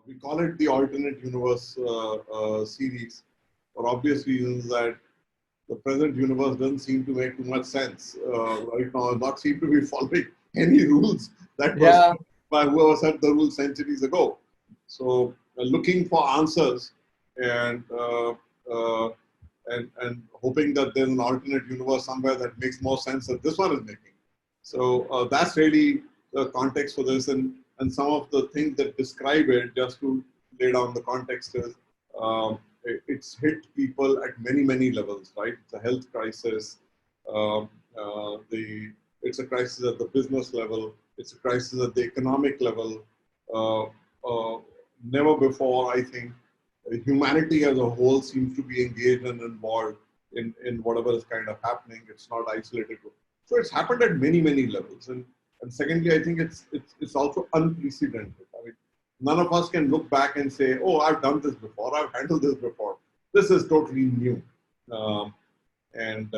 we call it the alternate universe series for obvious reasons that the present universe doesn't seem to make too much sense right now, not seem to be following any rules that was set by whoever set the rules centuries ago. So looking for answers and hoping that there's an alternate universe somewhere that makes more sense than this one is making. So that's really the context for this, and some of the things that describe it, just to lay down the context, is it's hit people at many levels, right? It's a health crisis, it's a crisis at the business level, it's a crisis at the economic level. Never before, I think, humanity as a whole seems to be engaged and involved in whatever is kind of happening. It's not isolated. So it's happened at many levels. And secondly, I think it's also unprecedented. I mean, none of us can look back and say, oh, I've done this before, I've handled this before. This is totally new. And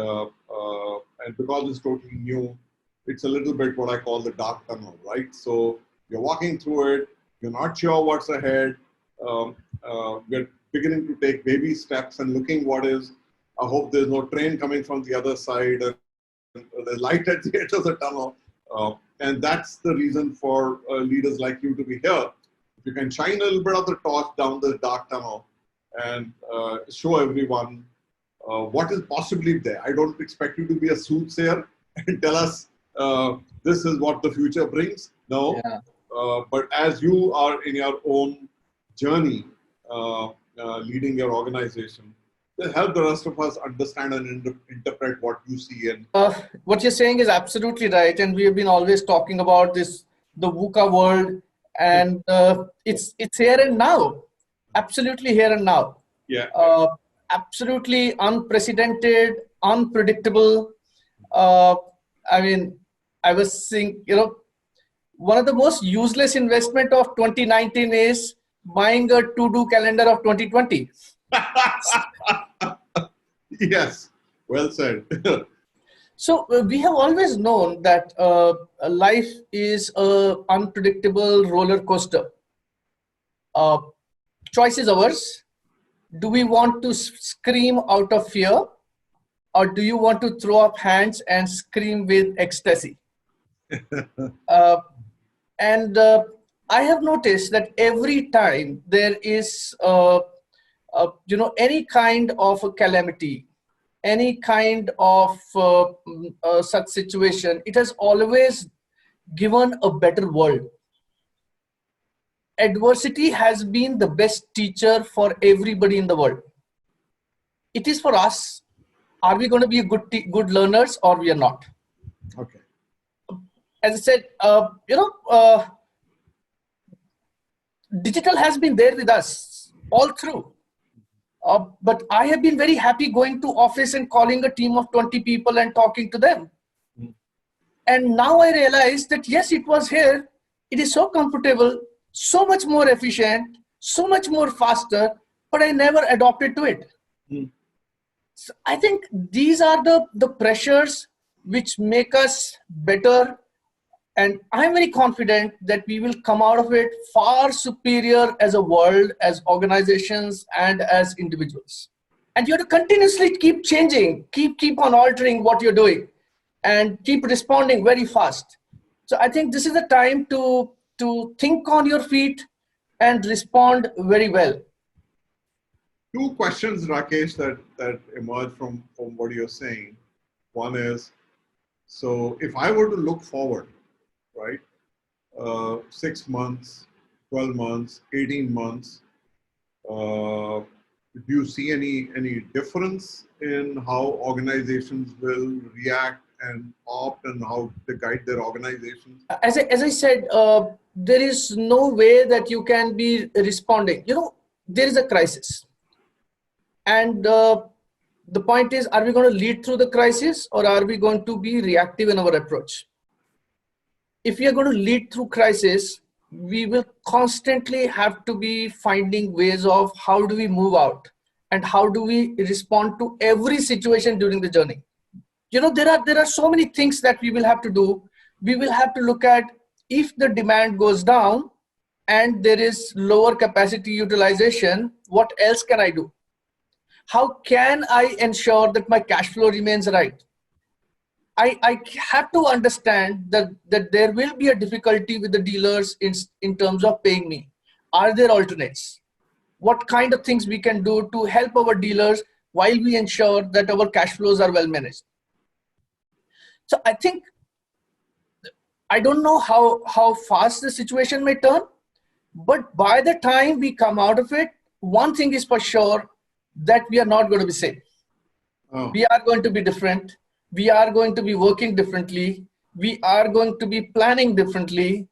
because it's totally new, it's a little bit what I call the dark tunnel, right? So you're walking through it, you're not sure what's ahead. We're beginning to take baby steps and looking what is. I hope there's no train coming from the other side and the light at the edge of the tunnel. And that's the reason for leaders like you to be here. If you can shine a little bit of the torch down the dark tunnel and show everyone what is possibly there. I don't expect you to be a soothsayer and tell us this is what the future brings. No. Yeah. But as you are in your own journey, leading your organization, to help the rest of us understand and interpret what you see. And what you're saying is absolutely right. And we have been always talking about this, the VUCA world, and it's here and now. Absolutely here and now. Yeah. Absolutely unprecedented, unpredictable. I mean, I was saying, one of the most useless investment of 2019 is buying a to-do calendar of 2020. Yes, well said. So we have always known that life is an unpredictable roller coaster. Choice is ours. Do we want to scream out of fear, or do you want to throw up hands and scream with ecstasy? I have noticed that every time there is, any kind of a calamity, any kind of such situation, it has always given a better world. Adversity has been the best teacher for everybody in the world. It is for us. Are we going to be good learners, or we are not? Okay. As I said, digital has been there with us all through. But I have been very happy going to office and calling a team of 20 people and talking to them. And now I realize that yes, it was here. It is so comfortable, so much more efficient, so much more faster, but I never adopted to it. So I think these are the pressures which make us better. And I'm very confident that we will come out of it far superior as a world, as organizations, and as individuals. And you have to continuously keep changing, keep on altering what you're doing, and keep responding very fast. So I think this is the time to think on your feet and respond very well. Two questions, Rakesh, that emerge from what you're saying. One is, so if I were to look forward, right, 6 months, 12 months, 18 months, do you see any difference in how organizations will react and opt and how they guide their organizations? As I said, there is no way that you can be responding. There is a crisis. And the point is, are we going to lead through the crisis, or are we going to be reactive in our approach? If we are going to lead through crisis, we will constantly have to be finding ways of how do we move out and how do we respond to every situation during the journey. There are so many things that we will have to do. We will have to look at, if the demand goes down, and there is lower capacity utilization, what else can I do? How can I ensure that my cash flow remains right? I have to understand that there will be a difficulty with the dealers in terms of paying me. Are there alternates? What kind of things we can do to help our dealers while we ensure that our cash flows are well managed? So I think, I don't know how fast the situation may turn, but by the time we come out of it, one thing is for sure, that we are not going to be same. Oh. We are going to be different. We are going to be working differently. We are going to be planning differently.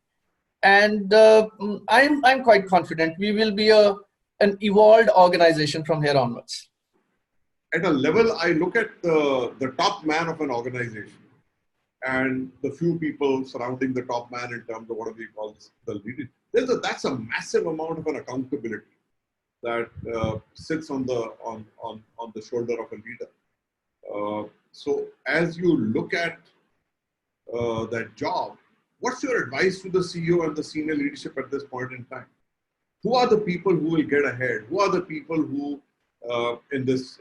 And I'm quite confident we will be an evolved organization from here onwards. At a level, I look at the top man of an organization and the few people surrounding the top man in terms of what we call the leader. That's a massive amount of an accountability that sits on the shoulder of a leader. So as you look at that job, what's your advice to the CEO and the senior leadership at this point in time? Who are the people who will get ahead? Who are the people who, in this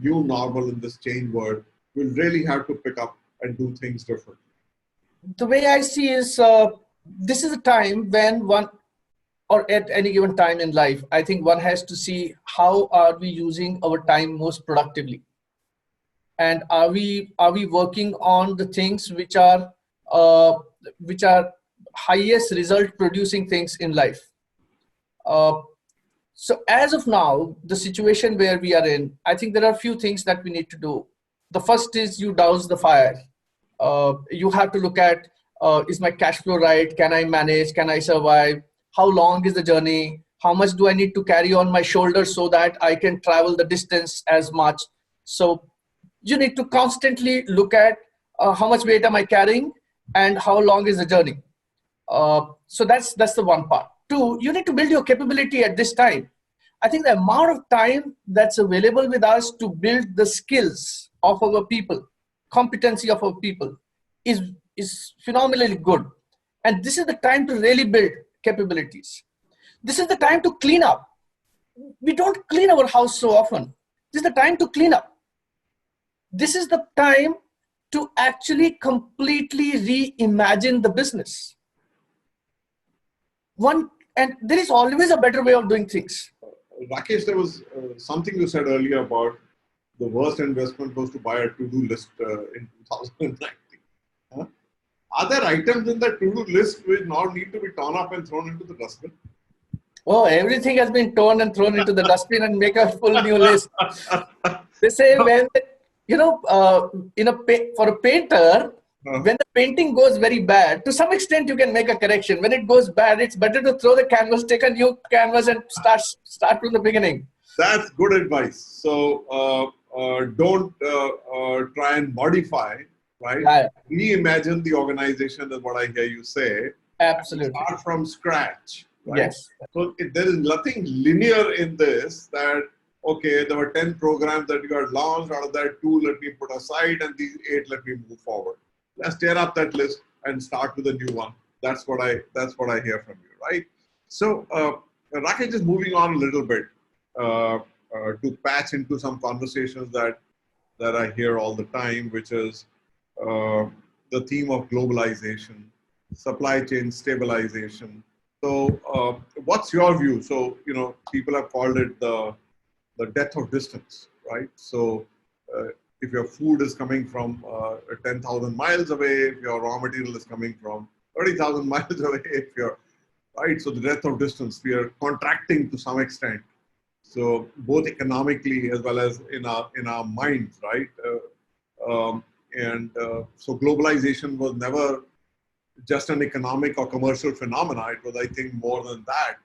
new normal, in this change world, will really have to pick up and do things differently? The way I see is, this is a time when one, or at any given time in life, I think one has to see how are we using our time most productively, and are we working on the things which are highest result producing things in life. So as of now, the situation where we are in, I think there are a few things that we need to do. The first is you douse the fire. You have to look at, is my cash flow right? Can I manage? Can I survive? How long is the journey? How much do I need to carry on my shoulders so that I can travel the distance as much? So you need to constantly look at how much weight am I carrying and how long is the journey. So that's the one part. Two, you need to build your capability at this time. I think the amount of time that's available with us to build the skills of our people, competency of our people is phenomenally good. And this is the time to really build capabilities. This is the time to clean up. We don't clean our house so often. This is the time to clean up. This is the time to actually completely reimagine the business. And there is always a better way of doing things. Rakesh, there was something you said earlier about the worst investment was to buy a to-do list in 2019. Huh? Are there items in the to-do list which now need to be torn up and thrown into the dustbin? Oh, everything has been torn and thrown into the dustbin and make a full new list. They say when, for a painter, when the painting goes very bad, to some extent you can make a correction. When it goes bad, it's better to throw the canvas, take a new canvas and start from the beginning. That's good advice. So don't try and modify, right? Yeah. Reimagine the organization is what I hear you say. Absolutely. Start from scratch. Right? Yes. So there is nothing linear in this that, okay, there were 10 programs that you had launched. Out of that, 2 let me put aside and these 8 let me move forward. Let's tear up that list and start with a new one. That's what I hear from you, right? So Rakesh is moving on a little bit to patch into some conversations that I hear all the time, which is the theme of globalization, supply chain stabilization. So what's your view? So, people have called it the death of distance, right? So if your food is coming from 10,000 miles away, if your raw material is coming from 30,000 miles away, right? So the death of distance, we are contracting to some extent. So both economically as well as in our minds, right? So globalization was never just an economic or commercial phenomena. It was, I think, more than that.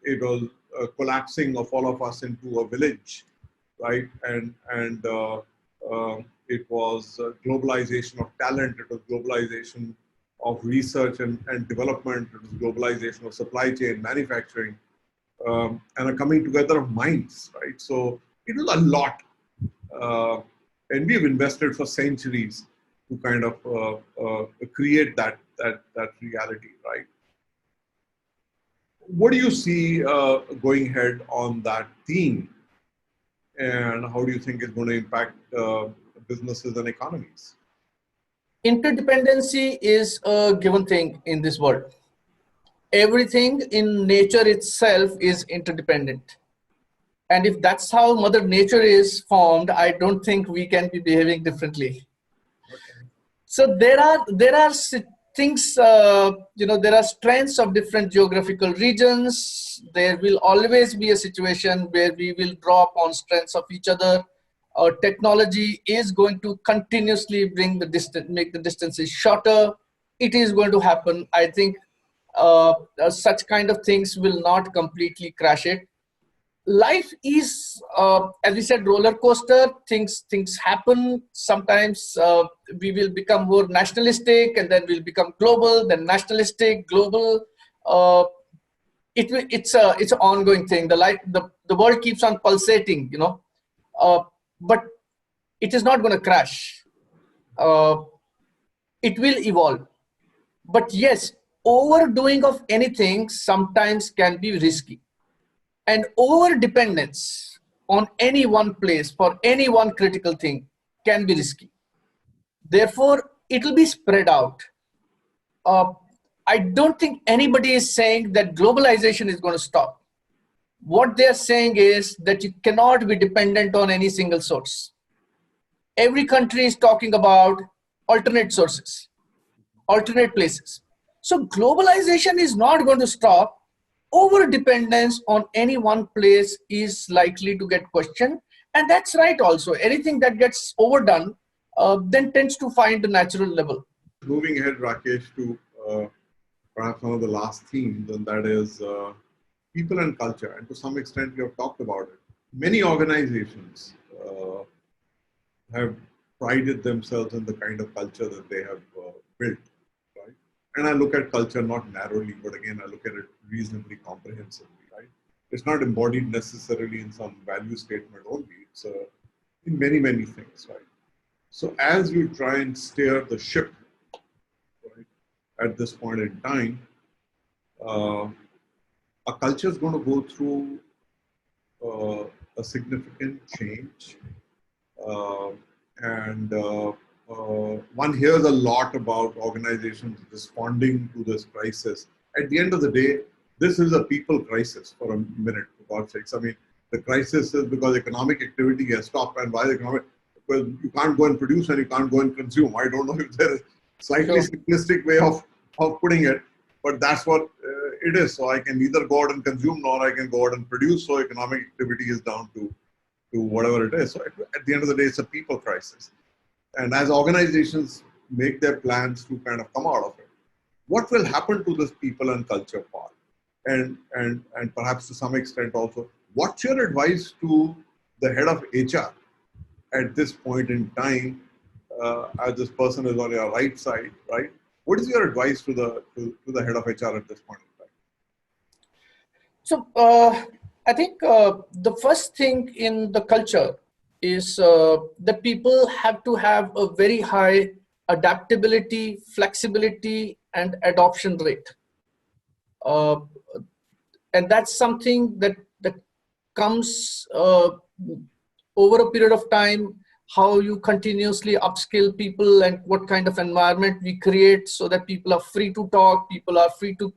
It was a collapsing of all of us into a village, right? And it was globalization of talent. It was globalization of research and development. It was globalization of supply chain, manufacturing, and a coming together of minds, right? So it was a lot. And we've invested for centuries to kind of create that reality, right? What do you see going ahead on that theme, and how do you think it's going to impact businesses and economies? Interdependency is a given thing in this world. Everything in nature itself is interdependent. And if that's how Mother Nature is formed, I don't think we can be behaving differently. Okay. So there are things, there are strengths of different geographical regions. There will always be a situation where we will draw upon strengths of each other. Technology is going to continuously bring the distance, make the distances shorter. It is going to happen. I think such kind of things will not completely crash it. Life is, as we said, roller coaster. Things happen. Sometimes we will become more nationalistic, and then we'll become global, then nationalistic, global. uh, it's an ongoing thing. The world keeps on pulsating, but it is not going to crash. uh, it will evolve. But yes, overdoing of anything sometimes can be risky, and over dependence on any one place for any one critical thing can be risky. Therefore, it will be spread out. uh, I don't think anybody is saying that globalization is going to stop. What they're saying is that you cannot be dependent on any single source. Every country is talking about alternate sources, alternate places. So globalization is not going to stop. Over dependence on any one place is likely to get questioned. And that's right also. Anything that gets overdone then tends to find a natural level. Moving ahead, Rakesh, to perhaps one of the last themes, and that is people and culture. And to some extent, you have talked about it. Many organizations have prided themselves in the kind of culture that they have built, right? And I look at culture not narrowly, but again, I look at it reasonably comprehensively, right? It's not embodied necessarily in some value statement only. It's in many, many things, right? So as you try and steer the ship, right, at this point in time, uh, a culture is going to go through a significant change. Uh, and one hears a lot about organizations responding to this crisis. At the end of the day, this is a people crisis for a minute, for God's sakes. I mean, the crisis is because economic activity has stopped. And why the economic? Because you can't go and produce and you can't go and consume. I don't know if there is a slightly simplistic way of putting it, but that's what it is. So I can neither go out and consume nor I can go out and produce. So economic activity is down to whatever it is. So at the end of the day, it's a people crisis. And as organizations make their plans to kind of come out of it, what will happen to this people and culture part? And perhaps to some extent also, what's your advice to the head of HR at this point in time, as this person is on your right side, right? What is your advice to the head of HR at this point in time? So I think the first thing in the culture is that people have to have a very high adaptability, flexibility, and adoption rate. Uh, and that's something that comes over a period of time, how you continuously upskill people and what kind of environment we create so that people are free to talk, people are free to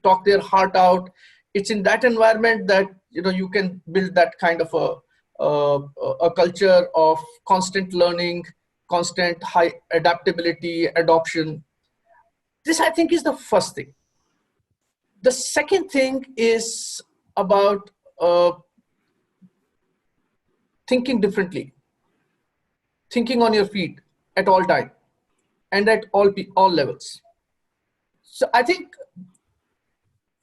talk their heart out. It's in that environment that you can build that kind of a culture of constant learning, constant high adaptability, adoption. This, I think, is the first thing. The second thing is about thinking differently, thinking on your feet at all time and at all levels. So I think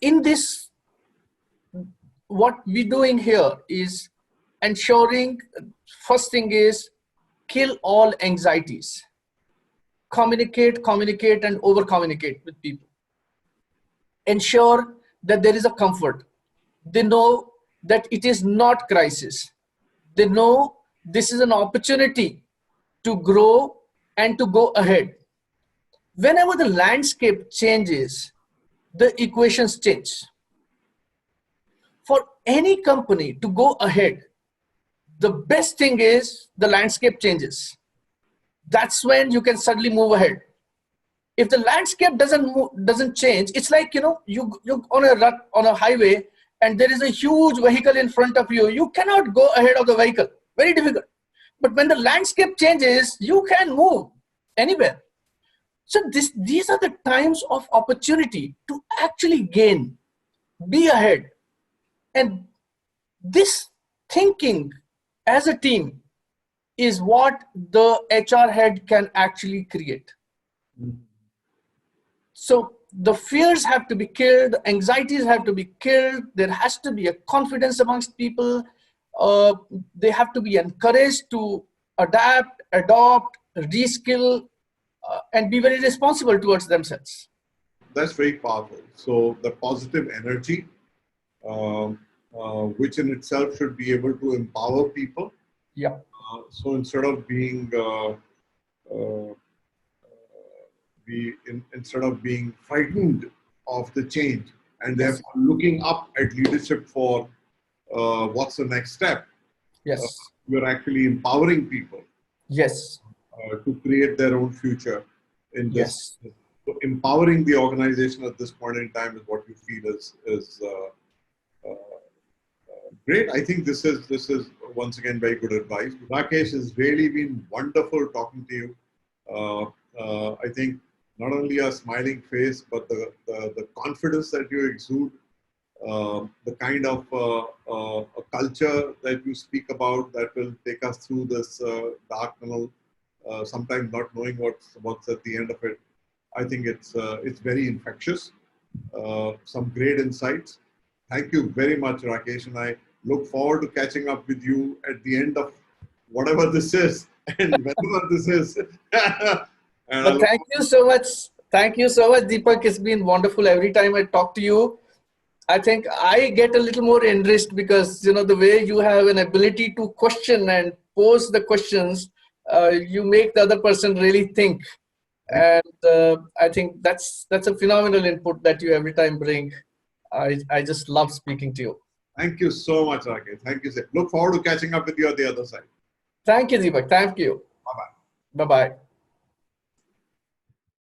in this, what we're doing here is ensuring, first thing is kill all anxieties. Communicate, and over communicate with people. Ensure that there is a comfort. They know that it is not crisis. They know this is an opportunity to grow and to go ahead. Whenever the landscape changes, the equations change. for any company to go ahead, the best thing is the landscape changes. That's when you can suddenly move ahead. If the landscape doesn't change, it's like, you're on a highway and there is a huge vehicle in front of you. You cannot go ahead of the vehicle. Very difficult. But when the landscape changes, you can move anywhere. So these are the times of opportunity to actually gain, be ahead. And this thinking as a team is what the HR head can actually create. So the fears have to be killed, the anxieties have to be killed. There has to be a confidence amongst people. They have to be encouraged to adapt, adopt, reskill, and be very responsible towards themselves. That's very powerful. So the positive energy, which in itself should be able to empower people. Yeah. So instead of being instead of being frightened of the change and therefore looking up at leadership for what's the next step. Yes. You're actually empowering people. Yes. To create their own future in this. Yes. So empowering the organization at this point in time is what you feel is great. I think this is once again very good advice. Rakesh, has really been wonderful talking to you. I think not only a smiling face, but the confidence that you exude, the kind of a culture that you speak about that will take us through this dark tunnel, sometimes not knowing what's at the end of it. I think it's very infectious. Some great insights. Thank you very much, Rakesh, and I look forward to catching up with you at the end of whatever this is and whenever this is. But thank you so much. Thank you so much, Deepak. It's been wonderful every time I talk to you. I think I get a little more enriched because, the way you have an ability to question and pose the questions, you make the other person really think. And I think that's a phenomenal input that you every time bring. I just love speaking to you. Thank you so much, Rakesh. Thank you, sir. Look forward to catching up with you on the other side. Thank you, Deepak. Thank you. Bye-bye. Bye-bye.